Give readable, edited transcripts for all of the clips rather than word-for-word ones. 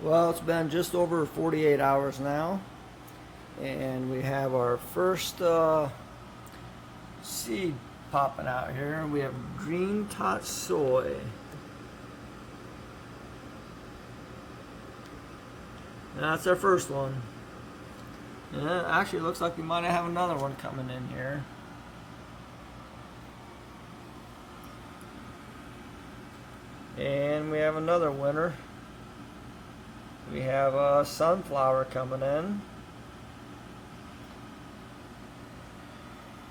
Well, it's been just over 48 hours now, and we have our first seed popping out here. We have green tot soy. That's our first one. Yeah, actually, it looks like we might have another one coming in here. And we have another winner. We have a sunflower coming in.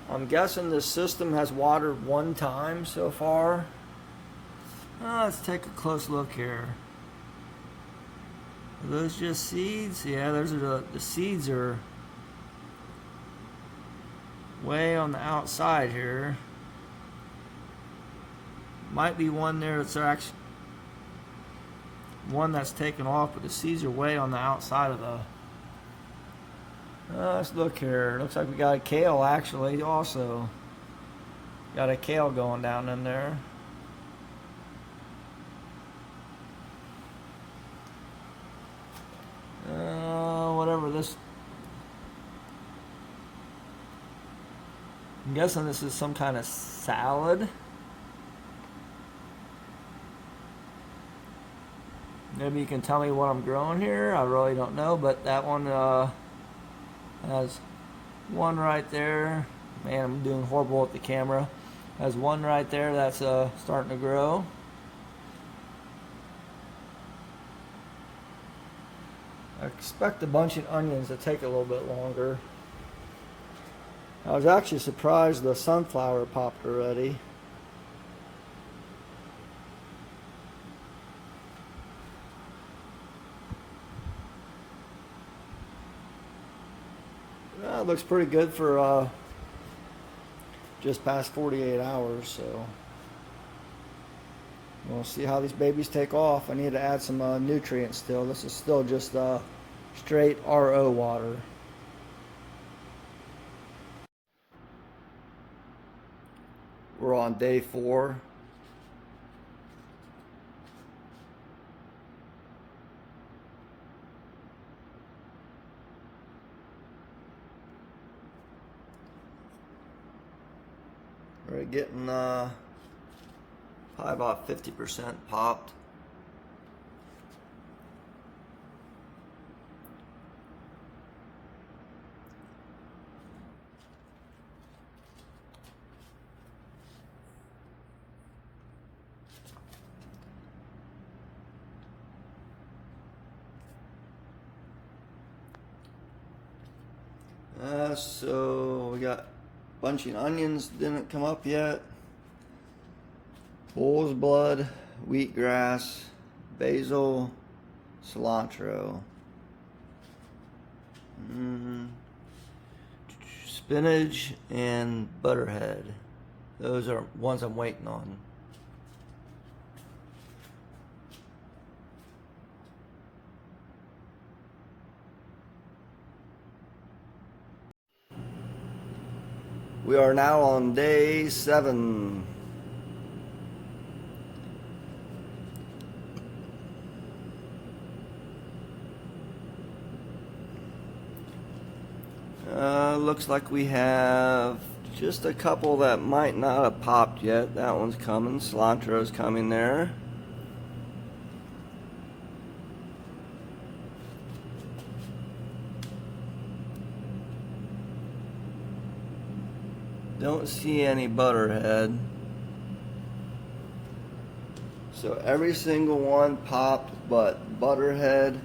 I'm guessing this system has watered one time so far. Let's take a close look here. Are those just seeds? Yeah, those are the seeds are way on the outside here. Might be one there that's actually one that's taken off, but the seeds are way on the outside of the. Let's look here. Looks like we got a kale actually also. Got a kale going down in there. Whatever this. I'm guessing this is some kind of salad. Maybe you can tell me what I'm growing here. I really don't know, but that one has one right there. Man, I'm doing horrible with the camera. Has one right there that's starting to grow. I expect the bunching onions to take a little bit longer. I was actually surprised the sunflower popped already. Well, it looks pretty good for just past 48 hours, so we'll see how these babies take off. I need to add some nutrients still. This is still just straight RO water. We're on day 4. We're getting probably about 50% popped. So we got bunching onions didn't come up yet. Bull's blood, wheatgrass, basil, cilantro, spinach, and butterhead. Those are ones I'm waiting on. We are now on day 7. Looks like we have just a couple that might not have popped yet. That one's coming. Cilantro's coming there. Don't see any butterhead. So every single one popped but butterhead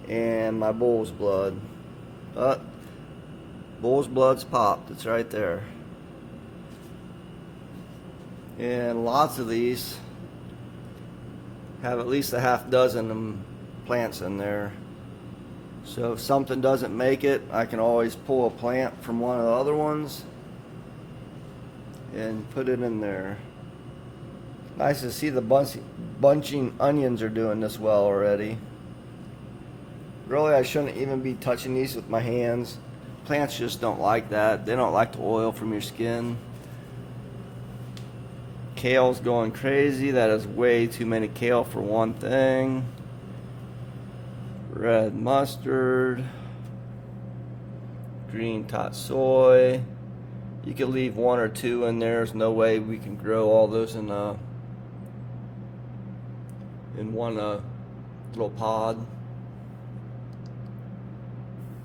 and my bull's blood. Bull's blood's popped. It's right there. And lots of these have at least a half dozen plants in there. So if something doesn't make it, I can always pull a plant from one of the other ones and put it in there. Nice to see the bunching onions are doing this well already. Really, I shouldn't even be touching these with my hands. Plants just don't like that. They don't like the oil from your skin. Kale's going crazy. That is way too many kale for one thing. red mustard, green top soy. You could leave one or two in there. There's no way we can grow all those in one little pod.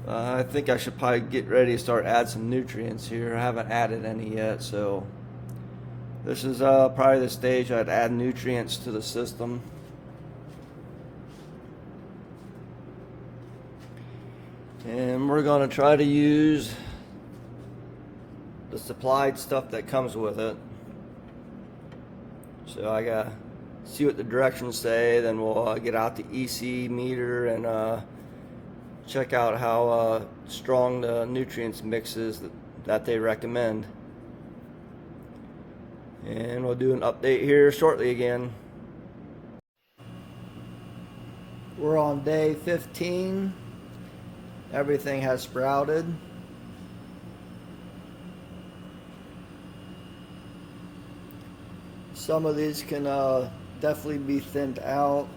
I think I should probably get ready to start add some nutrients here. I haven't added any yet, so this is probably the stage I'd add nutrients to the system. And we're going to try to use the supplied stuff that comes with it. So I got to see what the directions say, then we'll get out the EC meter and check out how strong the nutrients mix is that they recommend. And we'll do an update here shortly again. We're on day 15. Everything has sprouted. Some of these can definitely be thinned out.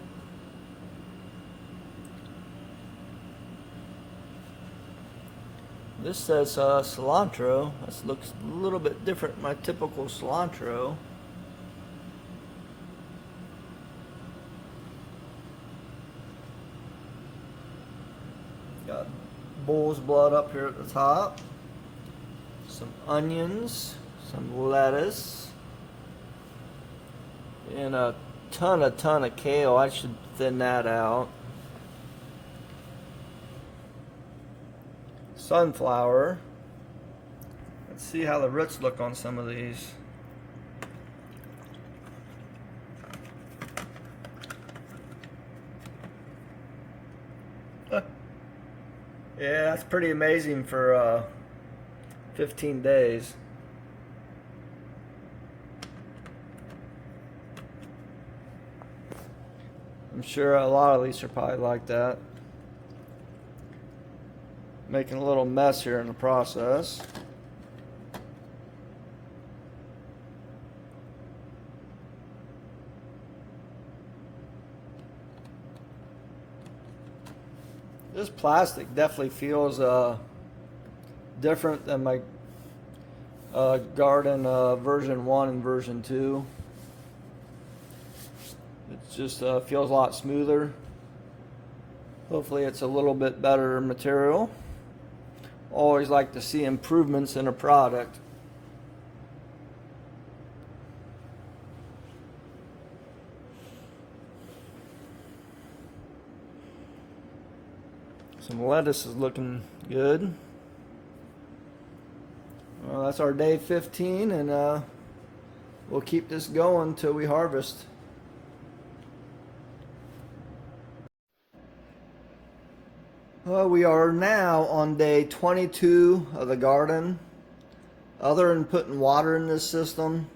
This says cilantro. This looks a little bit different than my typical cilantro. Got bull's blood up here at the top. Some onions, some lettuce, and a ton of kale. I should thin that out. Sunflower. Let's see how the roots look on some of these. Yeah, that's pretty amazing for 15 days. I'm sure a lot of these are probably like that. Making a little mess here in the process. This plastic definitely feels different than my Gardyn version 1 and version 2. It just feels a lot smoother. Hopefully it's a little bit better material. Always like to see improvements in a product. Some lettuce is looking good. Well, that's our day 15, and we'll keep this going till we harvest. Well, we are now on day 22 of the garden. Other than putting water in this system,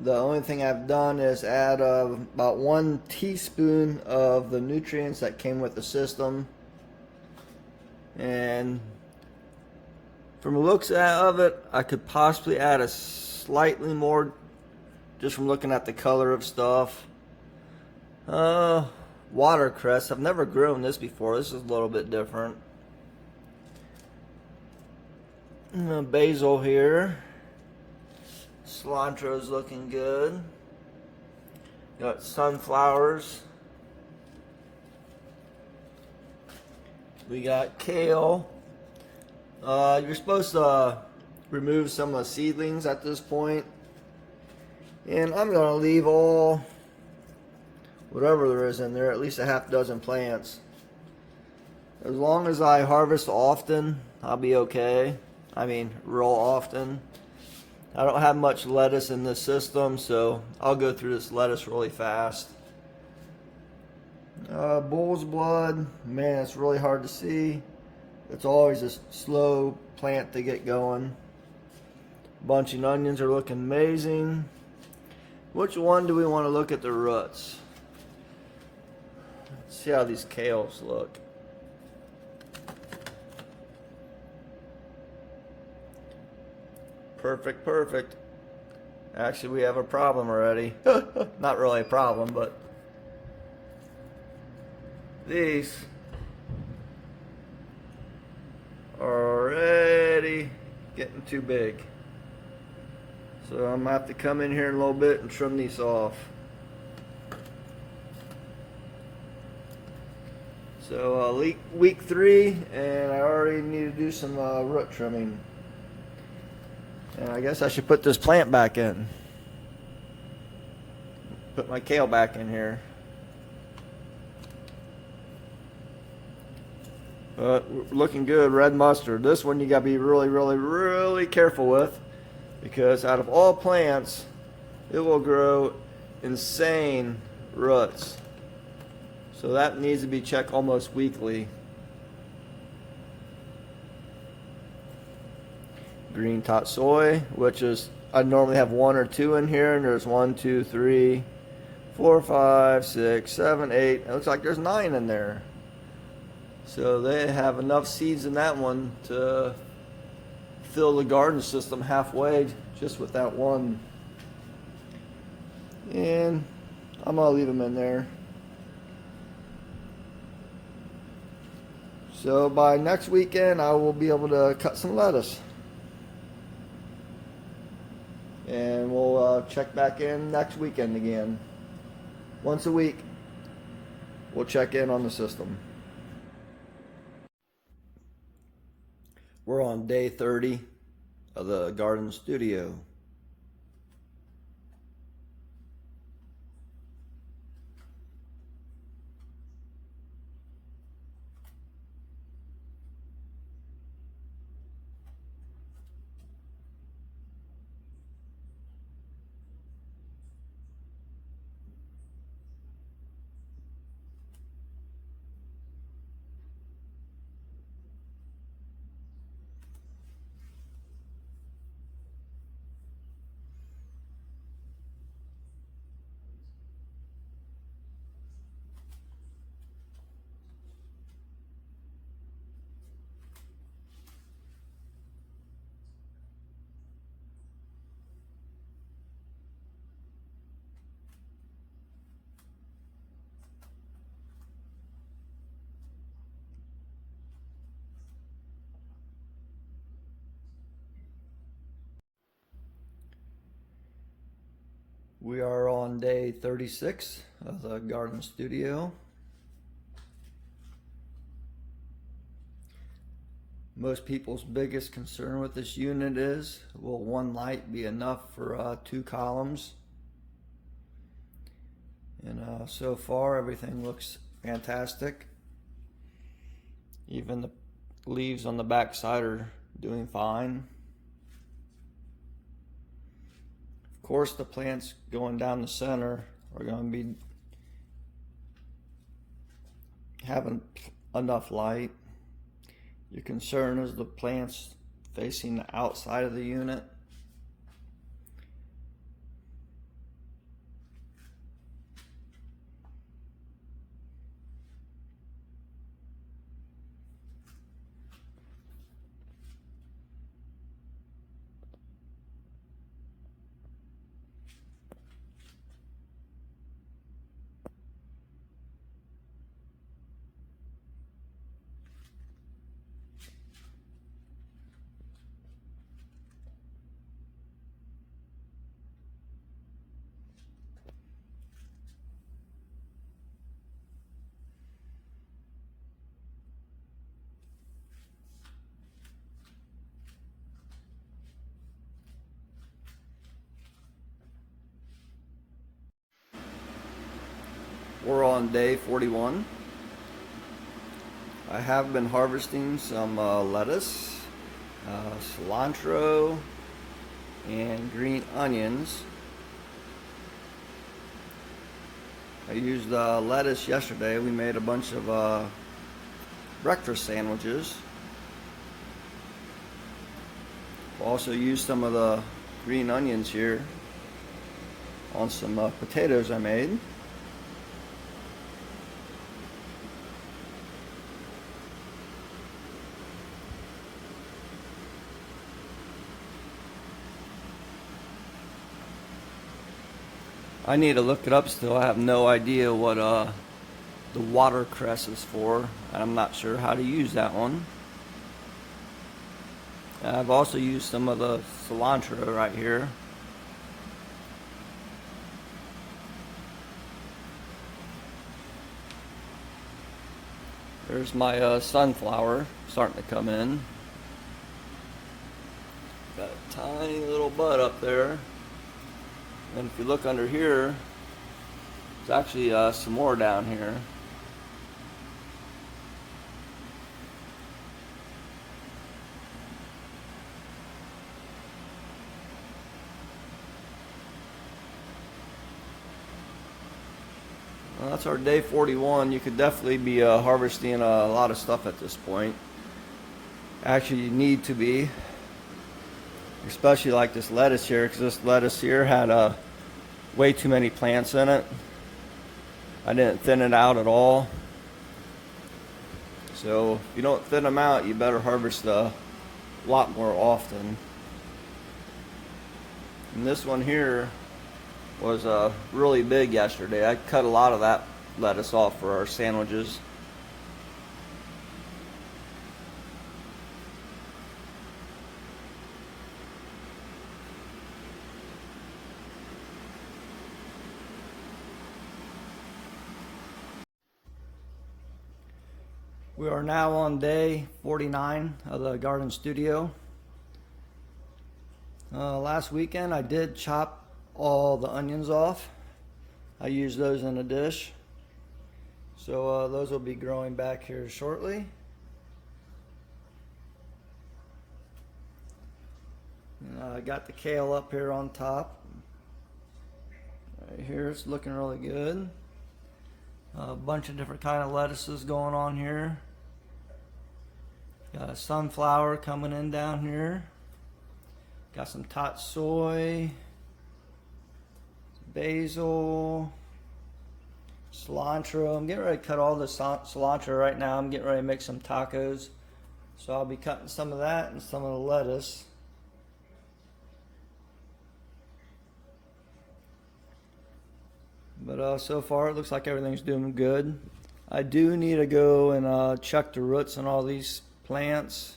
the only thing I've done is add about 1 teaspoon of the nutrients that came with the system. And from the looks of it, I could possibly add a slightly more just from looking at the color of stuff. Watercress. I've never grown this before. This is a little bit different. Basil here. Cilantro's looking good. Got sunflowers. We got kale. You're supposed to remove some of the seedlings at this point. And I'm going to leave all whatever there is in there, at least a half dozen plants. As long as I harvest often, I'll be okay. I mean, real often. I don't have much lettuce in this system, so I'll go through this lettuce really fast. Bull's blood, man, it's really hard to see. It's always a slow plant to get going. Bunching onions are looking amazing. Which one do we want to look at the roots? Let's see how these kales look. Perfect, perfect. Actually, we have a problem already. Not really a problem, but these getting too big. So I'm gonna have to come in here in a little bit and trim these off. So week 3, and I already need to do some root trimming. And I guess I should put this plant back in. Put my kale back in here. But looking good, red mustard. This one you gotta be really careful with, because out of all plants, it will grow insane roots. So that needs to be checked almost weekly. Green tot soy, which is, I normally have 1 or 2 in here, and there's 1, 2, 3, 4, 5, 6, 7, 8. It looks like there's 9 in there. So they have enough seeds in that one to fill the garden system halfway just with that one. And I'm gonna leave them in there. So by next weekend I will be able to cut some lettuce. And we'll check back in next weekend again. Once a week we'll check in on the system. We're on day 30 of the Gardyn Studio. We are on day 36 of the Gardyn Studio. Most people's biggest concern with this unit is, will one light be enough for 2 columns? And so far everything looks fantastic. Even the leaves on the back side are doing fine. Of course, the plants going down the center are going to be having enough light. Your concern is the plants facing the outside of the unit. We're on day 41. I have been harvesting some lettuce, cilantro, and green onions. I used lettuce yesterday. We made a bunch of breakfast sandwiches. Also used some of the green onions here on some potatoes I made. I need to look it up still. I have no idea what the watercress is for. I'm not sure how to use that one. I've also used some of the cilantro right here. There's my sunflower starting to come in. Got a tiny little bud up there. And if you look under here, there's actually some more down here. Well, that's our day 41. You could definitely be harvesting a lot of stuff at this point. Actually, you need to be, especially like this lettuce here, because this lettuce here had way too many plants in it. I didn't thin it out at all. So if you don't thin them out, you better harvest a lot more often. And this one here was really big yesterday. I cut a lot of that lettuce off for our sandwiches. We are now on day 49 of the Gardyn Studio. Last weekend I did chop all the onions off. I used those in a dish. So those will be growing back here shortly. I got the kale up here on top. Right here it's looking really good. A bunch of different kind of lettuces going on here. Got a sunflower coming in down here. Got some tot soy, basil, cilantro. I'm getting ready to cut all the cilantro right now. I'm getting ready to make some tacos. So I'll be cutting some of that and some of the lettuce. But so far it looks like everything's doing good. I do need to go and check the roots on all these plants.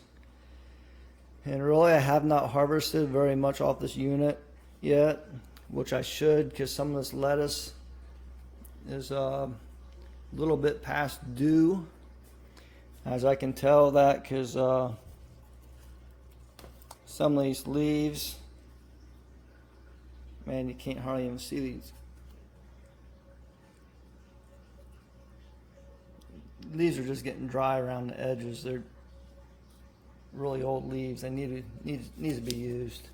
And really I have not harvested very much off this unit yet, which I should, because some of this lettuce is a little bit past due, as I can tell that because some of these leaves, man, you can't hardly even see these. Leaves are just getting dry around the edges. They're really old leaves. They need to be used.